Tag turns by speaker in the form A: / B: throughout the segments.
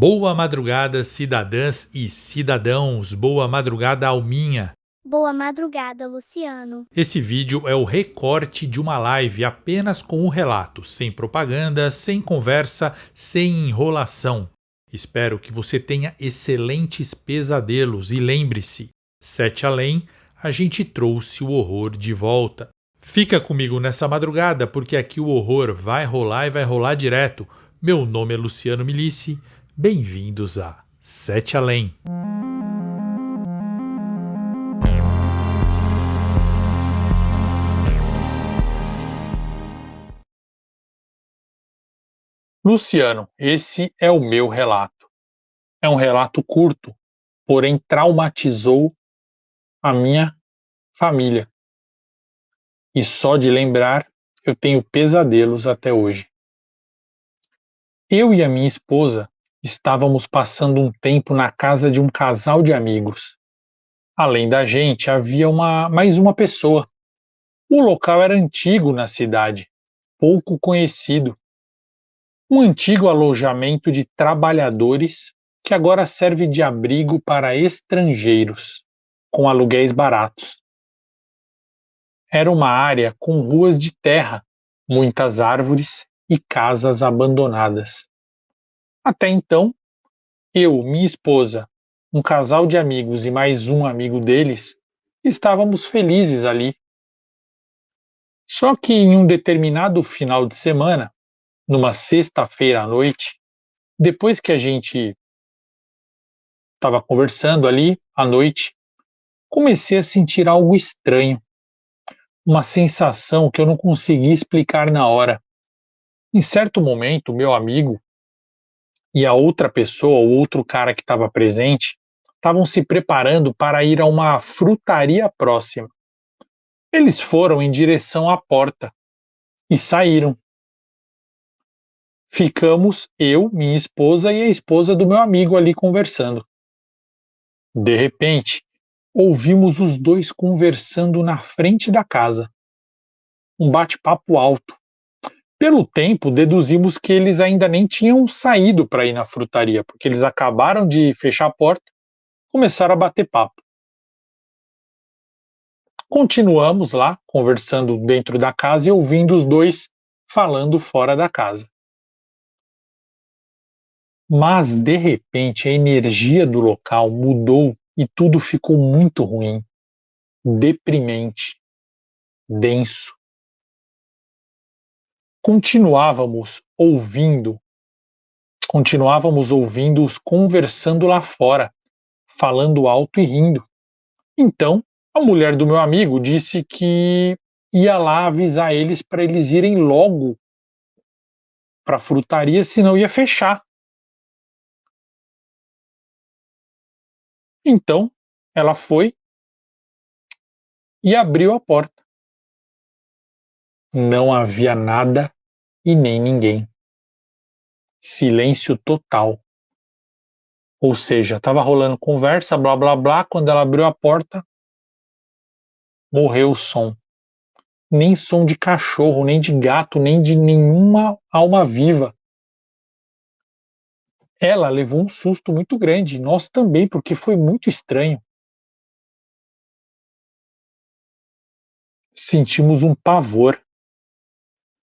A: Boa madrugada, cidadãs e cidadãos. Boa madrugada, Alminha.
B: Boa madrugada, Luciano.
A: Esse vídeo é o recorte de uma live apenas com o relato, sem propaganda, sem conversa, sem enrolação. Espero que você tenha excelentes pesadelos e lembre-se, 7 além, a gente trouxe o horror de volta. Fica comigo nessa madrugada porque aqui o horror vai rolar e vai rolar direto. Meu nome é Luciano Milici. Bem-vindos a 7 Além.
C: Luciano, esse é o meu relato. É um relato curto, porém traumatizou a minha família. E só de lembrar, eu tenho pesadelos até hoje. Eu e a minha esposa estávamos passando um tempo na casa de um casal de amigos. Além da gente, havia mais uma pessoa. O local era antigo na cidade, pouco conhecido. Um antigo alojamento de trabalhadores que agora serve de abrigo para estrangeiros, com aluguéis baratos. Era uma área com ruas de terra, muitas árvores e casas abandonadas. Até então, eu, minha esposa, um casal de amigos e mais um amigo deles, estávamos felizes ali. Só que em um determinado final de semana, numa sexta-feira à noite, depois que a gente estava conversando ali à noite, comecei a sentir algo estranho, uma sensação que eu não conseguia explicar na hora. Em certo momento, meu amigo e a outra pessoa, o outro cara que estava presente, estavam se preparando para ir a uma frutaria próxima. Eles foram em direção à porta e saíram. Ficamos eu, minha esposa e a esposa do meu amigo ali conversando. De repente, ouvimos os dois conversando na frente da casa. Um bate-papo alto. Pelo tempo, deduzimos que eles ainda nem tinham saído para ir na frutaria, porque eles acabaram de fechar a porta e começaram a bater papo. Continuamos lá, conversando dentro da casa e ouvindo os dois falando fora da casa. Mas, de repente, a energia do local mudou e tudo ficou muito ruim, deprimente, denso. Continuávamos ouvindo-os conversando lá fora, falando alto e rindo. Então, a mulher do meu amigo disse que ia lá avisar eles para eles irem logo para a frutaria, senão ia fechar. Então, ela foi e abriu a porta. Não havia nada e nem ninguém. Silêncio total. Ou seja, estava rolando conversa, blá blá blá, quando ela abriu a porta, morreu o som. Nem som de cachorro, nem de gato, nem de nenhuma alma viva. Ela levou um susto muito grande, nós também, porque foi muito estranho. Sentimos um pavor.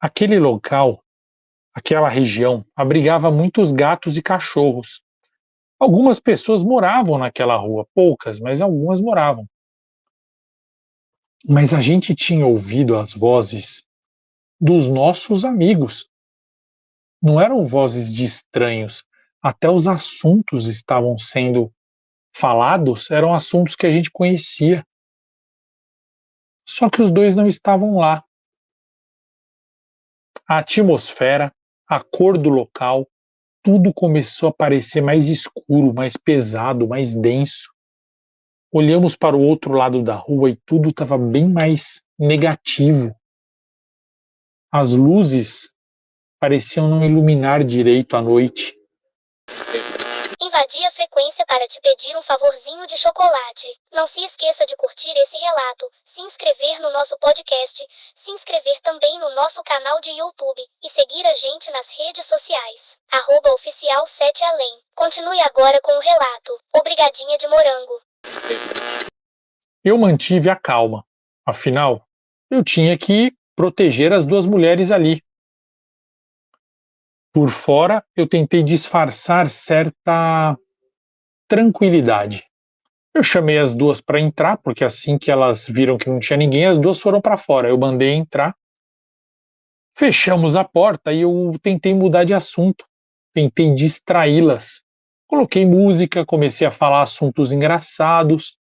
C: Aquele local, aquela região, abrigava muitos gatos e cachorros. Algumas pessoas moravam naquela rua, poucas, mas algumas moravam. Mas a gente tinha ouvido as vozes dos nossos amigos. Não eram vozes de estranhos. Até os assuntos estavam sendo falados, eram assuntos que a gente conhecia. Só que os dois não estavam lá. A atmosfera, a cor do local, tudo começou a parecer mais escuro, mais pesado, mais denso. Olhamos para o outro lado da rua e tudo estava bem mais negativo. As luzes pareciam não iluminar direito a noite.
B: Invadi a frequência para te pedir um favorzinho de chocolate. Não se esqueça de curtir esse relato, se inscrever no nosso podcast, se inscrever também no nosso canal de YouTube e seguir a gente nas redes sociais. @oficial7além. Continue agora com o relato. Obrigadinha de morango.
C: Eu mantive a calma. Afinal, eu tinha que proteger as duas mulheres ali. Por fora, eu tentei disfarçar certa tranquilidade. Eu chamei as duas para entrar, porque assim que elas viram que não tinha ninguém, as duas foram para fora. Eu mandei entrar. Fechamos a porta e eu tentei mudar de assunto. Tentei distraí-las. Coloquei música, comecei a falar assuntos engraçados,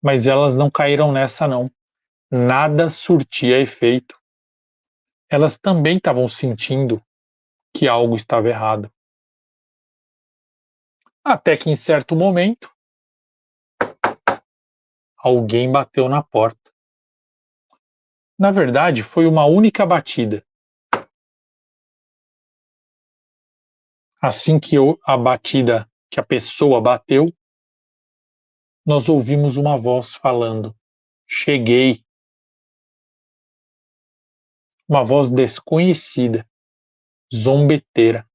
C: mas elas não caíram nessa não. Nada surtia efeito. Elas também estavam sentindo que algo estava errado. Até que em certo momento, alguém bateu na porta. Na verdade, foi uma única batida. Assim que a batida, que a pessoa bateu, nós ouvimos uma voz falando: "Cheguei". Uma voz desconhecida, zombeteira.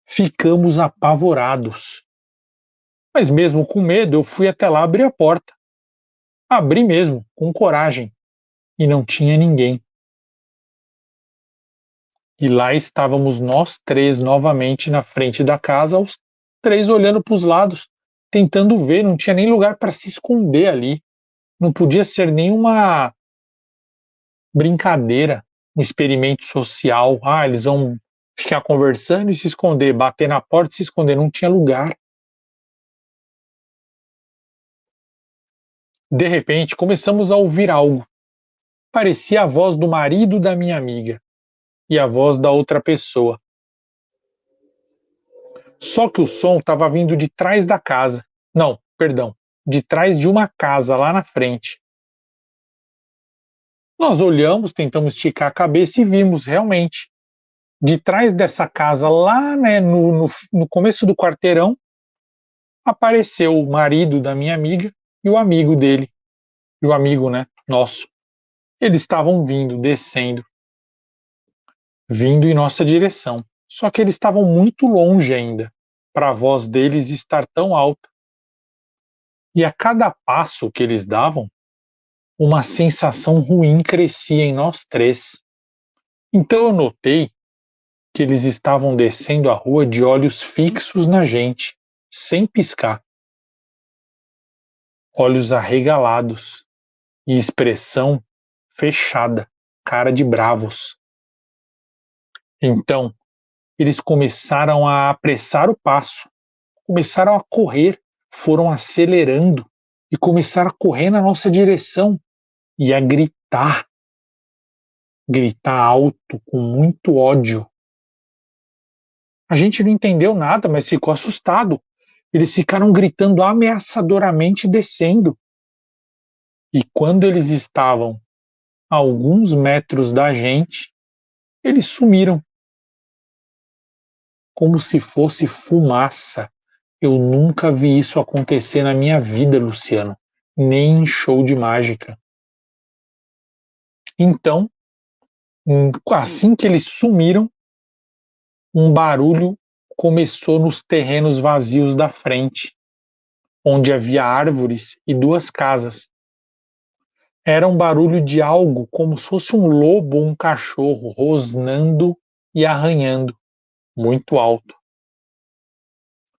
C: Ficamos apavorados. Mas mesmo com medo, eu fui até lá abrir a porta. Abri mesmo, com coragem, e não tinha ninguém. E lá estávamos nós três novamente na frente da casa, os três olhando para os lados, tentando ver, não tinha nem lugar para se esconder ali. Não podia ser nenhuma brincadeira, um experimento social. Ah, eles vão ficar conversando e se esconder, bater na porta e se esconder. Não tinha lugar. De repente, começamos a ouvir algo. Parecia a voz do marido da minha amiga e a voz da outra pessoa. Só que o som estava vindo de trás da casa. Não, perdão, de trás de uma casa lá na frente. Nós olhamos, tentamos esticar a cabeça e vimos realmente. De trás dessa casa, lá no começo do quarteirão, apareceu o marido da minha amiga e o amigo dele. E o amigo, nosso. Eles estavam descendo, vindo em nossa direção. Só que eles estavam muito longe ainda, para a voz deles estar tão alta. E a cada passo que eles davam, uma sensação ruim crescia em nós três. Então eu notei que eles estavam descendo a rua de olhos fixos na gente, sem piscar. Olhos arregalados e expressão fechada, cara de bravos. Então, eles começaram a apressar o passo, começaram a correr, foram acelerando e começaram a correr na nossa direção e a gritar alto, com muito ódio. A gente não entendeu nada, mas ficou assustado. Eles ficaram gritando ameaçadoramente descendo. E quando eles estavam a alguns metros da gente, eles sumiram. Como se fosse fumaça. Eu nunca vi isso acontecer na minha vida, Luciano, nem em show de mágica. Então, assim que eles sumiram, um barulho começou nos terrenos vazios da frente, onde havia árvores e duas casas. Era um barulho de algo como se fosse um lobo ou um cachorro rosnando e arranhando, muito alto.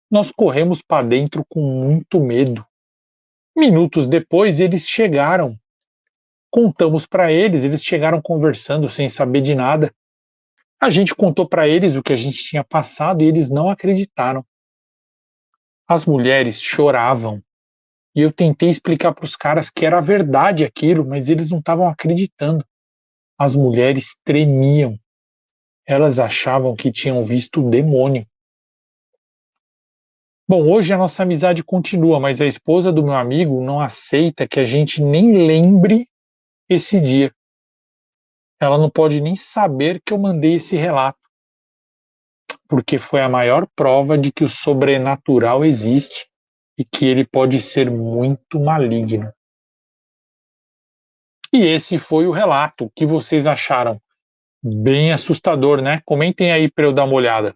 C: Nós corremos para dentro com muito medo. Minutos depois, eles chegaram. Contamos para eles, eles chegaram conversando sem saber de nada. A gente contou para eles o que a gente tinha passado e eles não acreditaram. As mulheres choravam e eu tentei explicar para os caras que era verdade aquilo, mas eles não estavam acreditando. As mulheres tremiam. Elas achavam que tinham visto o demônio. Bom, hoje a nossa amizade continua, mas a esposa do meu amigo não aceita que a gente nem lembre esse dia. Ela não pode nem saber que eu mandei esse relato, porque foi a maior prova de que o sobrenatural existe e que ele pode ser muito maligno. E esse foi o relato. O que vocês acharam? Bem assustador, né? Comentem aí para eu dar uma olhada.